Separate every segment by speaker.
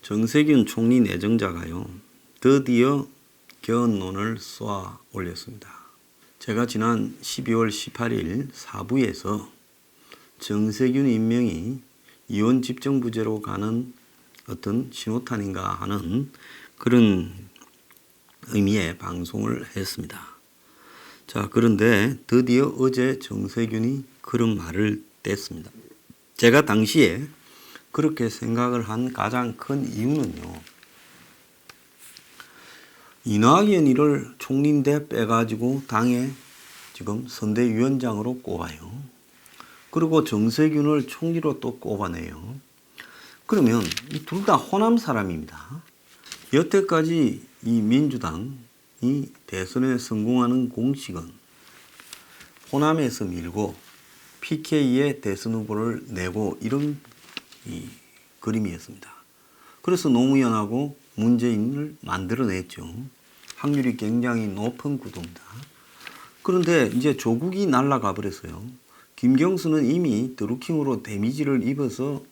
Speaker 1: 정세균 총리 내정자가요, 드디어 개헌론을 쏘아 올렸습니다. 제가 지난 12월 18일 4부에서 정세균 임명이 이원 집정부제로 가는 어떤 신호탄인가 하는 그런 의미의 방송을 했습니다. 자, 그런데 드디어 어제 정세균이 그런 말을 뗐습니다. 제가 당시에 그렇게 생각을 한 가장 큰 이유는요, 이낙연이를 총리인데 빼가지고 당에 지금 선대위원장으로 꼽아요. 그리고 정세균을 총리로 또 꼽아내요. 그러면 이 둘 다 호남 사람입니다. 여태까지 이 민주당이 대선에 성공하는 공식은 호남에서 밀고 PK의 대선 후보를 내고 이런 이 그림이었습니다. 그래서 노무현하고 문재인을 만들어냈죠. 확률이 굉장히 높은 구도입니다. 그런데 이제 조국이 날아가 버렸어요. 김경수는 이미 드루킹으로 데미지를 입어서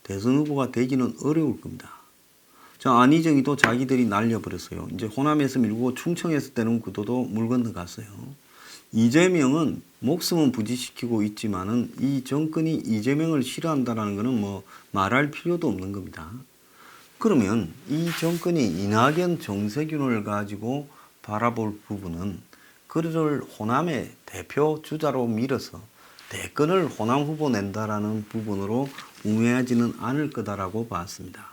Speaker 1: 대선 후보가 되기는 어려울 겁니다. 자, 안희정이도 자기들이 날려버렸어요. 이제 호남에서 밀고 충청에서 되는 구도도 물 건너갔어요. 이재명은 목숨은 부지시키고 있지만은 이 정권이 이재명을 싫어한다는 것은 뭐 말할 필요도 없는 겁니다. 그러면 이 정권이 이낙연, 정세균을 가지고 바라볼 부분은 그를 호남의 대표 주자로 밀어서 대권을 호남 후보 낸다라는 부분으로 우매하지는 않을 거다라고 봤습니다.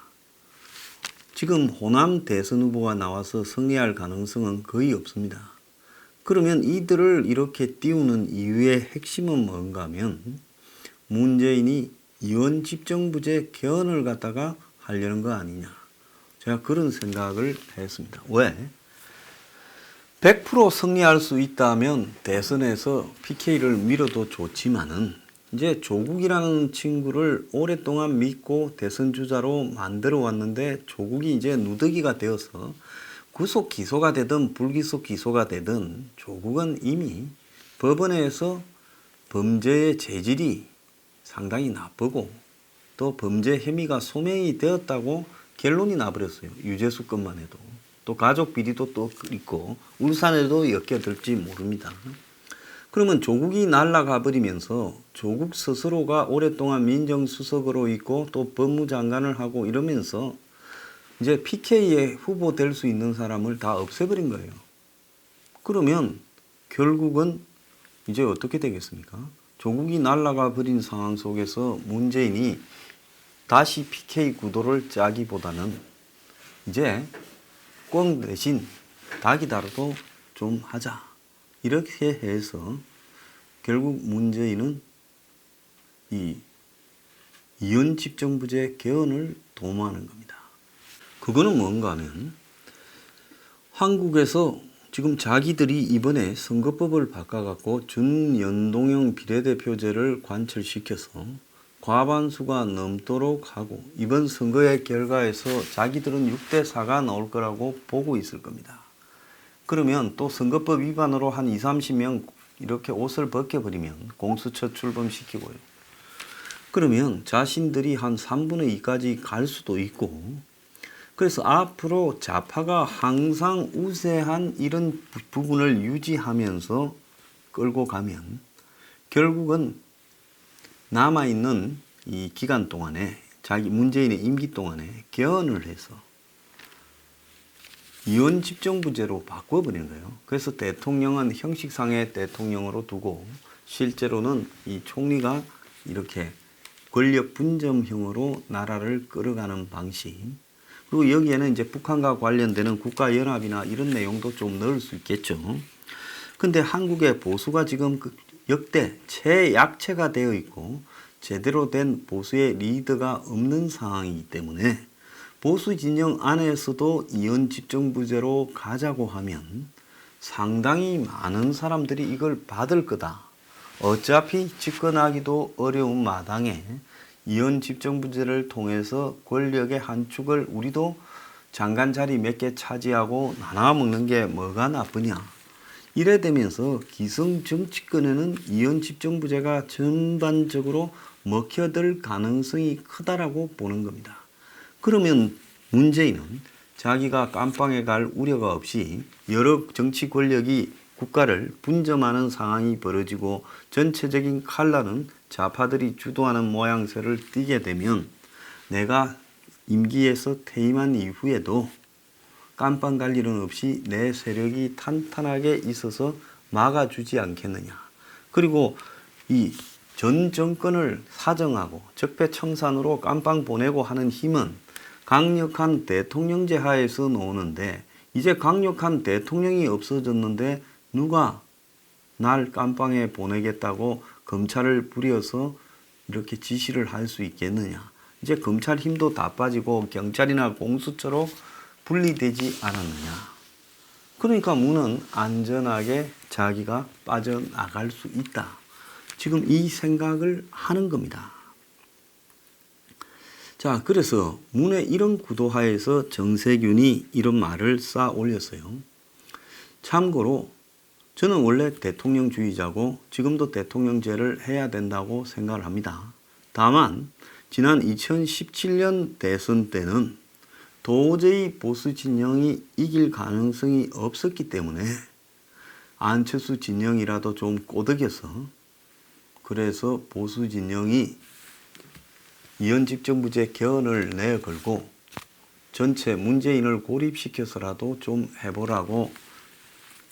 Speaker 1: 지금 호남 대선 후보가 나와서 승리할 가능성은 거의 없습니다. 그러면 이들을 이렇게 띄우는 이유의 핵심은 뭔가 하면 문재인이 이원 집정부제 개헌을 갖다가 하려는 거 아니냐. 제가 그런 생각을 했습니다. 왜? 100% 승리할 수 있다면 대선에서 PK를 밀어도 좋지만은 이제 조국이라는 친구를 오랫동안 믿고 대선 주자로 만들어 왔는데 조국이 이제 누더기가 되어서 구속 기소가 되든 불기소 기소가 되든 조국은 이미 법원에서 범죄의 재질이 상당히 나쁘고 또 범죄 혐의가 소명이 되었다고 결론이 나버렸어요. 유재수 것만 해도. 또 가족 비리도 또 있고 울산에도 엮여들지 모릅니다. 그러면 조국이 날아가 버리면서 조국 스스로가 오랫동안 민정수석으로 있고 또 법무장관을 하고 이러면서 이제 PK에 후보 될 수 있는 사람을 다 없애버린 거예요. 그러면 결국은 이제 어떻게 되겠습니까? 조국이 날아가 버린 상황 속에서 문재인이 다시 PK 구도를 짜기보다는 이제 꽁 대신 닭이다라도 좀 하자. 이렇게 해서 결국 문재인은 이 이원 집정부제 개헌을 도모하는 겁니다. 그거는 뭔가 하면 한국에서 지금 자기들이 이번에 선거법을 바꿔갖고 준연동형 비례대표제를 관철시켜서 과반수가 넘도록 하고 이번 선거의 결과에서 자기들은 6대4가 나올 거라고 보고 있을 겁니다. 그러면 또 선거법 위반으로 한 20, 30명 이렇게 옷을 벗겨버리면 공수처 출범시키고요. 그러면 자신들이 한 3분의 2까지 갈 수도 있고 그래서 앞으로 좌파가 항상 우세한 이런 부분을 유지하면서 끌고 가면 결국은 남아있는 이 기간 동안에 자기 문재인의 임기 동안에 개헌을 해서 이원 집정부제로 바꿔버리는 거예요. 그래서 대통령은 형식상의 대통령으로 두고 실제로는 이 총리가 이렇게 권력 분점형으로 나라를 끌어가는 방식. 그리고 여기에는 이제 북한과 관련되는 국가연합이나 이런 내용도 좀 넣을 수 있겠죠. 근데 한국의 보수가 지금 역대 최약체가 되어 있고 제대로 된 보수의 리더가 없는 상황이기 때문에 보수 진영 안에서도 이원 집정부제로 가자고 하면 상당히 많은 사람들이 이걸 받을 거다. 어차피 집권하기도 어려운 마당에 이원 집정부제를 통해서 권력의 한 축을 우리도 장관 자리 몇 개 차지하고 나눠 먹는 게 뭐가 나쁘냐. 이래 되면서 기성 정치권에는 이원 집정부제가 전반적으로 먹혀들 가능성이 크다라고 보는 겁니다. 그러면 문재인은 자기가 깜빵에 갈 우려가 없이 여러 정치 권력이 국가를 분점하는 상황이 벌어지고 전체적인 칼날은 좌파들이 주도하는 모양새를 띠게 되면 내가 임기에서 퇴임한 이후에도 깜빵 갈 일은 없이 내 세력이 탄탄하게 있어서 막아주지 않겠느냐. 그리고 이 전 정권을 사정하고 적폐청산으로 깜빵 보내고 하는 힘은 강력한 대통령제 하에서 노는데 이제 강력한 대통령이 없어졌는데 누가 날 깜빵에 보내겠다고 검찰을 부려서 이렇게 지시를 할 수 있겠느냐. 이제 검찰 힘도 다 빠지고 경찰이나 공수처로 분리되지 않았느냐. 그러니까 문은 안전하게 자기가 빠져나갈 수 있다. 지금 이 생각을 하는 겁니다. 자, 그래서 문의 이런 구도하에서 정세균이 이런 말을 쌓아 올렸어요. 참고로 저는 원래 대통령주의자고 지금도 대통령제를 해야 된다고 생각을 합니다. 다만 지난 2017년 대선 때는 도저히 보수 진영이 이길 가능성이 없었기 때문에 안철수 진영이라도 좀 꼬드겨서 그래서 보수 진영이 이현집정부제 개헌을 내걸고 전체 문재인을 고립시켜서라도 좀 해보라고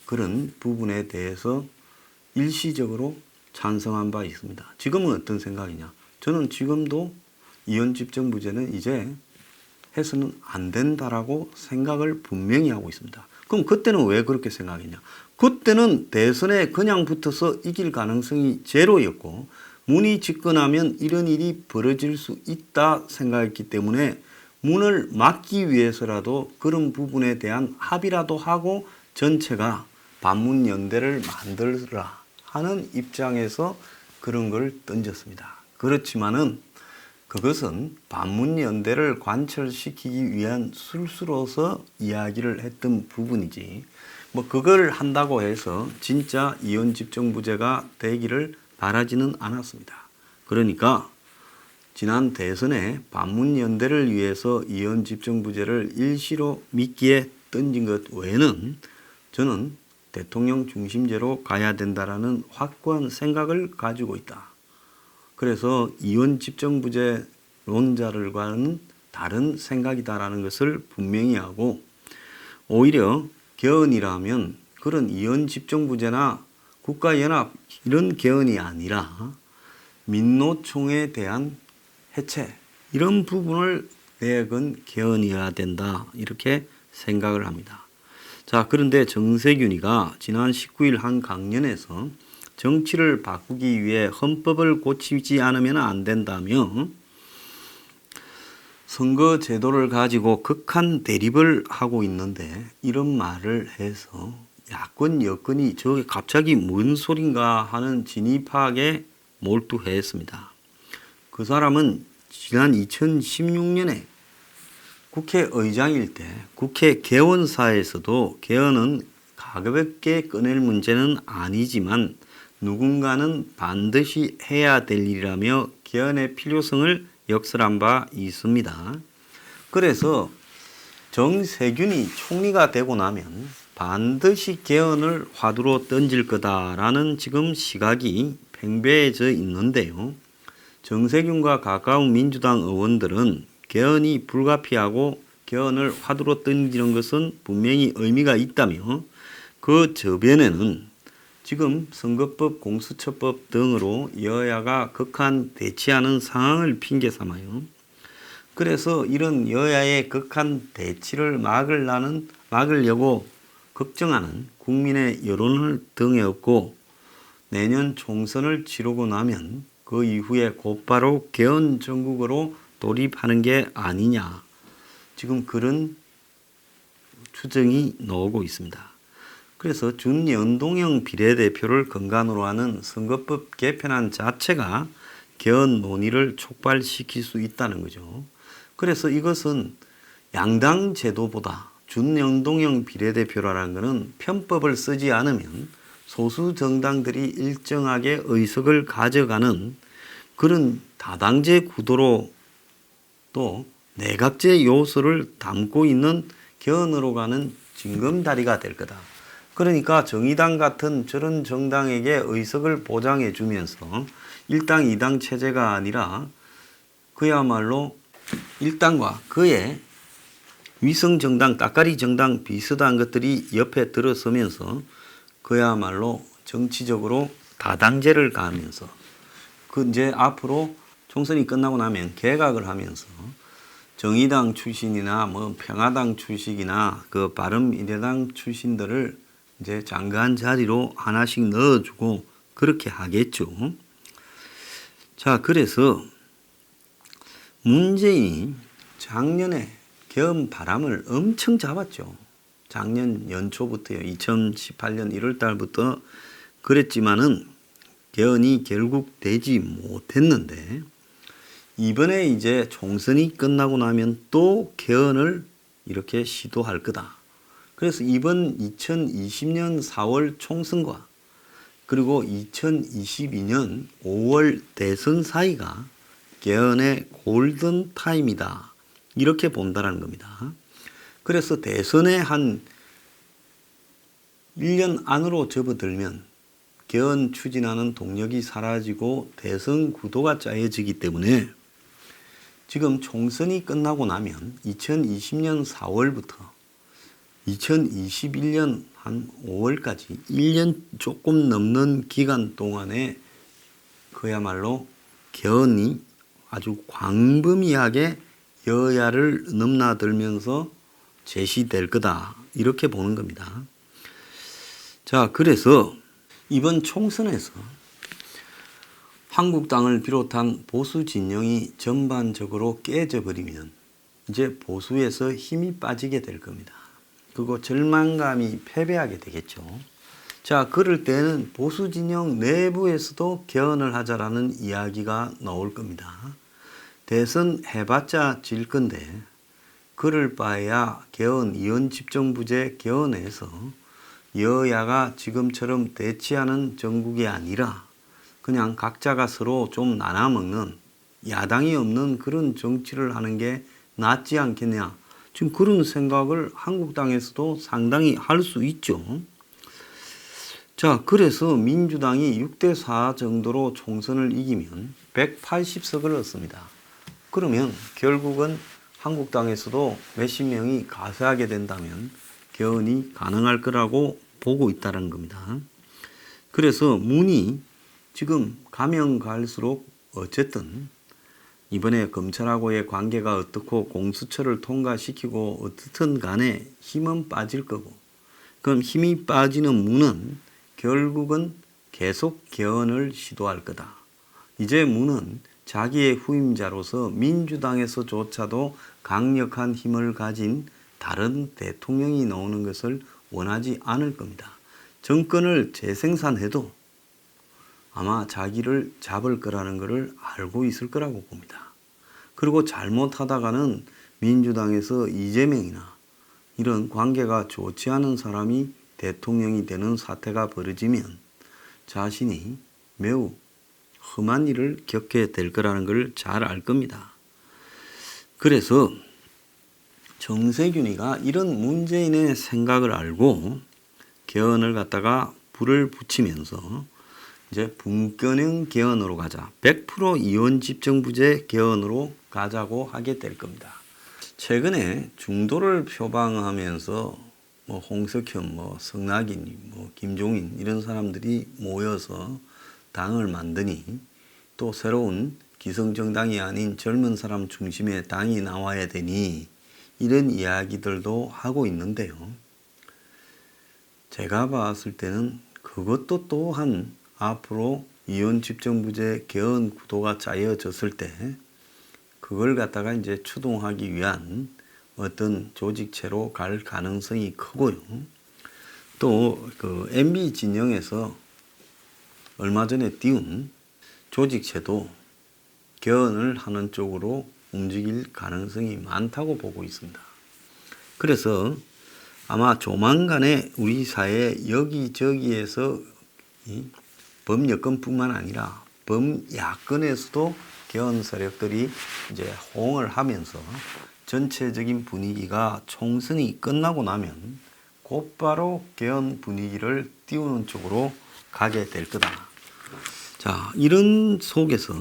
Speaker 1: 그런 부분에 대해서 일시적으로 찬성한 바 있습니다. 지금은 어떤 생각이냐? 저는 지금도 이현집정부제는 이제 해서는 안 된다라고 생각을 분명히 하고 있습니다. 그럼 그때는 왜 그렇게 생각했냐? 그때는 대선에 그냥 붙어서 이길 가능성이 제로였고 문이 집권하면 이런 일이 벌어질 수 있다 생각했기 때문에 문을 막기 위해서라도 그런 부분에 대한 합의라도 하고 전체가 반문연대를 만들라 하는 입장에서 그런 걸 던졌습니다. 그렇지만은 그것은 반문연대를 관철시키기 위한 술수로서 이야기를 했던 부분이지 뭐 그걸 한다고 해서 진짜 이혼집정부제가 되기를 바라지는 않았습니다. 그러니까 지난 대선에 반문연대를 위해서 이혼집정부제를 일시로 미끼에 던진 것 외에는 저는 대통령 중심제로 가야 된다라는 확고한 생각을 가지고 있다. 그래서 이혼집정부제 론자들과는 다른 생각이다라는 것을 분명히 하고 오히려 개헌이라면 그런 이혼집정부제나 국가연합 이런 개헌이 아니라 민노총에 대한 해체 이런 부분을 내건 개헌이어야 된다 이렇게 생각을 합니다. 자, 그런데 정세균이가 지난 19일 한 강연에서 정치를 바꾸기 위해 헌법을 고치지 않으면 안 된다며 선거 제도를 가지고 극한 대립을 하고 있는데 이런 말을 해서 야권 여권이 저게 갑자기 뭔 소린가 하는 진입학에 몰두했습니다. 그 사람은 지난 2016년에 국회의장일 때 국회 개원사에서도 개헌은 가볍게 꺼낼 문제는 아니지만 누군가는 반드시 해야 될 일이라며 개헌의 필요성을 역설한 바 있습니다. 그래서 정세균이 총리가 되고 나면 반드시 개헌을 화두로 던질 거다라는 지금 시각이 팽배해져 있는데요. 정세균과 가까운 민주당 의원들은 개헌이 불가피하고 개헌을 화두로 던지는 것은 분명히 의미가 있다며 그 저변에는 지금 선거법, 공수처법 등으로 여야가 극한 대치하는 상황을 핑계 삼아요. 그래서 이런 여야의 극한 대치를 막으려고 걱정하는 국민의 여론을 등에 업고 내년 총선을 치르고 나면 그 이후에 곧바로 개헌 정국으로 돌입하는 게 아니냐. 지금 그런 추정이 나오고 있습니다. 그래서 준연동형 비례대표를 근간으로 하는 선거법 개편안 자체가 개헌 논의를 촉발시킬 수 있다는 거죠. 그래서 이것은 양당 제도보다 준연동형 비례대표라는 것은 편법을 쓰지 않으면 소수 정당들이 일정하게 의석을 가져가는 그런 다당제 구도로 또 내각제 요소를 담고 있는 개헌으로 가는 징검다리가 될 거다. 그러니까 정의당 같은 저런 정당에게 의석을 보장해 주면서 1당 2당 체제가 아니라 그야말로 1당과 그의 위성정당, 따까리 정당 비슷한 것들이 옆에 들어서면서 그야말로 정치적으로 다당제를 가하면서 그 이제 앞으로 총선이 끝나고 나면 개각을 하면서 정의당 출신이나 뭐 평화당 출신이나 그 바른미래당 출신들을 이제 장관 자리로 하나씩 넣어주고 그렇게 하겠죠. 자, 그래서 문재인이 작년에 개헌 바람을 엄청 잡았죠. 작년 연초부터요. 2018년 1월 달부터 그랬지만은 개헌이 결국 되지 못했는데 이번에 이제 총선이 끝나고 나면 또 개헌을 이렇게 시도할 거다. 그래서 이번 2020년 4월 총선과 그리고 2022년 5월 대선 사이가 개헌의 골든 타임이다. 이렇게 본다는 겁니다. 그래서 대선에 한 1년 안으로 접어들면 개헌 추진하는 동력이 사라지고 대선 구도가 짜여지기 때문에 지금 총선이 끝나고 나면 2020년 4월부터 2021년 한 5월까지 1년 조금 넘는 기간 동안에 그야말로 개헌이 아주 광범위하게 여야를 넘나들면서 제시될 거다. 이렇게 보는 겁니다. 자, 그래서 이번 총선에서 한국당을 비롯한 보수 진영이 전반적으로 깨져버리면 이제 보수에서 힘이 빠지게 될 겁니다. 그리고 절망감이 패배하게 되겠죠. 자, 그럴 때는 보수 진영 내부에서도 개헌을 하자라는 이야기가 나올 겁니다. 대선 해봤자 질 건데 그럴 바에야 개헌, 이원집정부제 개헌에서 여야가 지금처럼 대치하는 정국이 아니라 그냥 각자가 서로 좀 나눠먹는 야당이 없는 그런 정치를 하는 게 낫지 않겠냐. 지금 그런 생각을 한국당에서도 상당히 할 수 있죠. 자, 그래서 민주당이 6대4 정도로 총선을 이기면 180석을 얻습니다. 그러면 결국은 한국당에서도 몇십 명이 가세하게 된다면 개헌이 가능할 거라고 보고 있다는 겁니다. 그래서 문이 지금 가면 갈수록 어쨌든 이번에 검찰하고의 관계가 어떻고 공수처를 통과시키고 어떻든 간에 힘은 빠질 거고 그럼 힘이 빠지는 문은 결국은 계속 개헌을 시도할 거다. 이제 문은 자기의 후임자로서 민주당에서조차도 강력한 힘을 가진 다른 대통령이 나오는 것을 원하지 않을 겁니다. 정권을 재생산해도 아마 자기를 잡을 거라는 것을 알고 있을 거라고 봅니다. 그리고 잘못하다가는 민주당에서 이재명이나 이런 관계가 좋지 않은 사람이 대통령이 되는 사태가 벌어지면 자신이 매우 험한 일을 겪게 될 거라는 걸 잘 알 겁니다. 그래서 정세균이가 이런 문재인의 생각을 알고 개헌을 갖다가 불을 붙이면서 이제 분권형 개헌으로 가자. 100% 이원집정부제 개헌으로 가자고 하게 될 겁니다. 최근에 중도를 표방하면서 뭐 홍석현, 뭐 성낙인, 뭐 김종인 이런 사람들이 모여서 당을 만드니 또 새로운 기성정당이 아닌 젊은 사람 중심의 당이 나와야 되니 이런 이야기들도 하고 있는데요. 제가 봤을 때는 그것도 또한 앞으로 이원집정부제 개헌 구도가 짜여졌을 때 그걸 갖다가 이제 추동하기 위한 어떤 조직체로 갈 가능성이 크고요. 또 그 MB 진영에서 얼마 전에 띄운 조직체도 개헌을 하는 쪽으로 움직일 가능성이 많다고 보고 있습니다. 그래서 아마 조만간에 우리 사회 여기저기에서 범여권뿐만 아니라 범야권에서도 개헌 세력들이 이제 호응을 하면서 전체적인 분위기가 총선이 끝나고 나면 곧바로 개헌 분위기를 띄우는 쪽으로 가게 될 거다. 자, 이런 속에서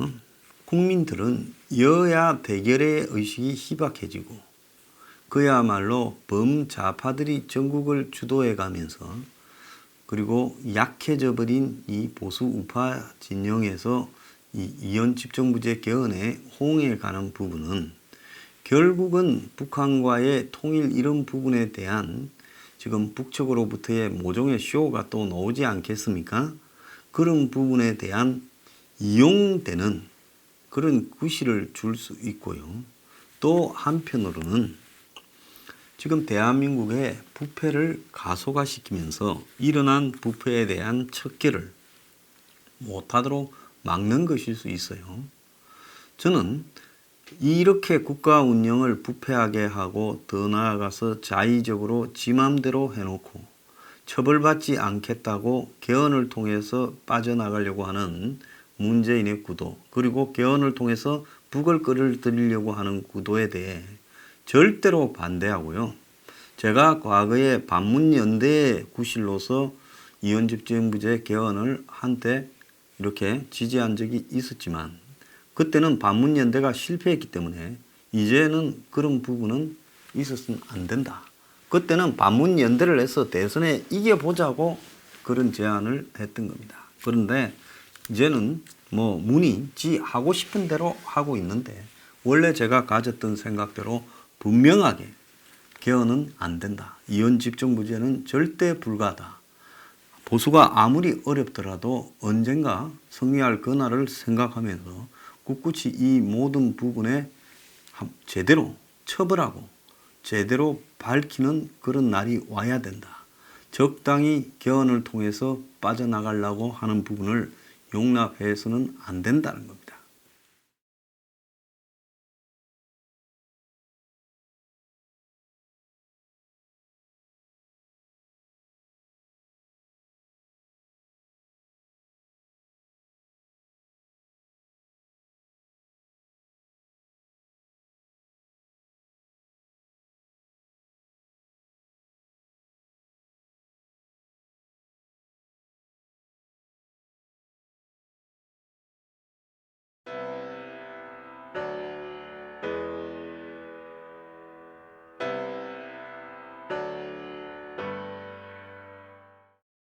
Speaker 1: 국민들은 여야 대결의 의식이 희박해지고 그야말로 범좌파들이 전국을 주도해 가면서 그리고 약해져 버린 이 보수 우파 진영에서 이 이원 집정부제 개헌에 호응해 가는 부분은 결국은 북한과의 통일 이런 부분에 대한 지금 북측으로부터의 모종의 쇼가 또 나오지 않겠습니까? 그런 부분에 대한 이용되는 그런 구실을 줄 수 있고요. 또 한편으로는 지금 대한민국의 부패를 가속화시키면서 일어난 부패에 대한 척결을 못하도록 막는 것일 수 있어요. 저는 이렇게 국가 운영을 부패하게 하고 더 나아가서 자의적으로 지 맘대로 해놓고 처벌받지 않겠다고 개헌을 통해서 빠져나가려고 하는 문재인의 구도, 그리고 개헌을 통해서 북을 끌어들이려고 하는 구도에 대해 절대로 반대하고요. 제가 과거에 반문연대의 구실로서 이원집정부제 개헌을 한때 이렇게 지지한 적이 있었지만 그때는 반문연대가 실패했기 때문에 이제는 그런 부분은 있었으면 안 된다. 그때는 반문연대를 해서 대선에 이겨보자고 그런 제안을 했던 겁니다. 그런데 이제는 뭐 문이 지 하고 싶은 대로 하고 있는데 원래 제가 가졌던 생각대로 분명하게 개헌은 안 된다. 이원집정부제는 절대 불가하다. 보수가 아무리 어렵더라도 언젠가 승리할 그날을 생각하면서 꿋꿋이 이 모든 부분에 제대로 처벌하고 제대로 밝히는 그런 날이 와야 된다. 적당히 개헌을 통해서 빠져나가려고 하는 부분을 용납해서는 안 된다는 겁니다.